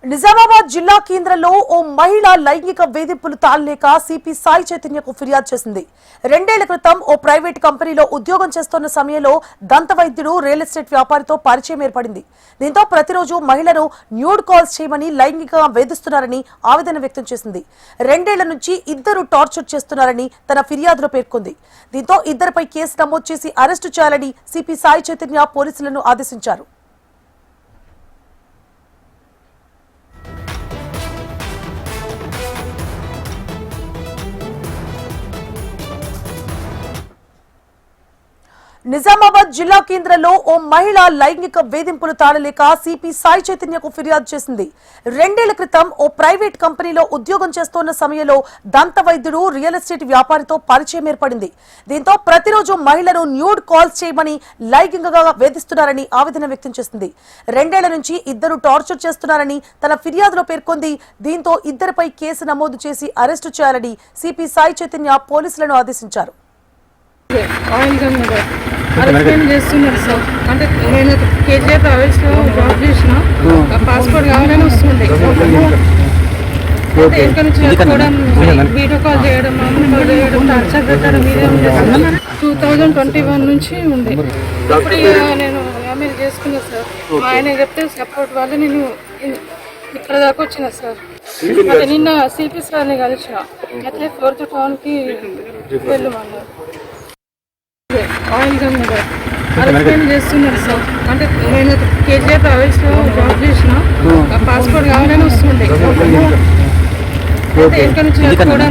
నిజామాబాద్ జిల్లా కేంద్రంలో ఓ మహిళ లైంగిక వేధింపులు తాళలేక సిపి సాయి చైతన్యకు ఫిర్యాదు చేసింది. 2 ఏళ్ల క్రితం ఓ ప్రైవేట్ కంపెనీలో ఉద్యోగం చేస్తున్న సమయంలో దంతవైద్యుడు రియల్ ఎస్టేట్ వ్యాపారితో పరిచయం ఏర్పడింది. దీంతో ప్రతిరోజు మహిళను న్యూడ్ కాల్స్ చేయమని లైంగికంగా వేధిస్తున్నారని ఆవేదన వ్యక్తం చేసింది. 2 ఏళ్ల నుంచి ఇద్దరు టార్చర్ చేస్తున్నారని తన ఫిర్యాదులో పేర్కొంది. దీంతో ఇద్దరిపై కేసు నమోదు చేసి అరెస్టు చేయాలని సిపి సాయి చైతన్య పోలీసులను ఆదేశించారు. నిజామాబాద్ జిల్లా కేంద్రంలో ఓ మహిళ లైంగిక వేధింపులు తాళలేక సిపి సాయి చైతన్యకు ఫిర్యాదు చేసింది. 2 ఏళ్ల క్రితం ఓ ప్రైవేట్ కంపెనీలో ఉద్యోగం చేస్తున్న సమయంలో దంతవైద్యుడు రియల్ ఎస్టేట్ వ్యాపారితో పరిచయం ఏర్పడింది. దీంతో ప్రతిరోజు మహిళను న్యూడ్ కాల్స్ చేయమని లైంగికంగా వేధిస్తున్నారని ఆవేదన వ్యక్తం చేసింది. 2 ఏళ్ల నుంచి ఇద్దరు టార్చర్ చేస్తున్నారని తన ఫిర్యాదులో పేర్కొంది. దీంతో ఇద్దరిపై కేసు నమోదు చేసి అరెస్టు చేయాలని సిపి సాయి చైతన్య పోలీసులను ఆదేశించారు. చేస్తున్నారు సార్. అంటే నేను కేజీఆర్ ట్రావెల్స్లో జాబ్ చేసిన పాస్పోర్ట్ కావాలని వస్తుండే. ఇంకా నుంచి కట్టుకోవడం, వీడియో కాల్ చేయడం, మామూలు చేయడం, టార్చర్ పెట్టడం ఇదే ఉండేది. 2021 నుంచి ఉండే. అప్పుడు నేను ఎంఎల్ చేసుకున్నా సార్. ఆయన చెప్తే సపోర్ట్ వల్ల నేను ఇక్కడ దాకా వచ్చిన సార్. అంటే నిన్న సిపి సార్ని కలిసిన. అయితే 4th టౌన్కి వెళ్ళమన్నారు. చేస్తున్నారు సార్. అంటే నేను కేజీఆర్ ట్రావెల్స్లో జాబ్ చేసిన పాస్పోర్ట్ కావాలని వస్తుండే. ఇంకా నుంచి కట్టుకోవడం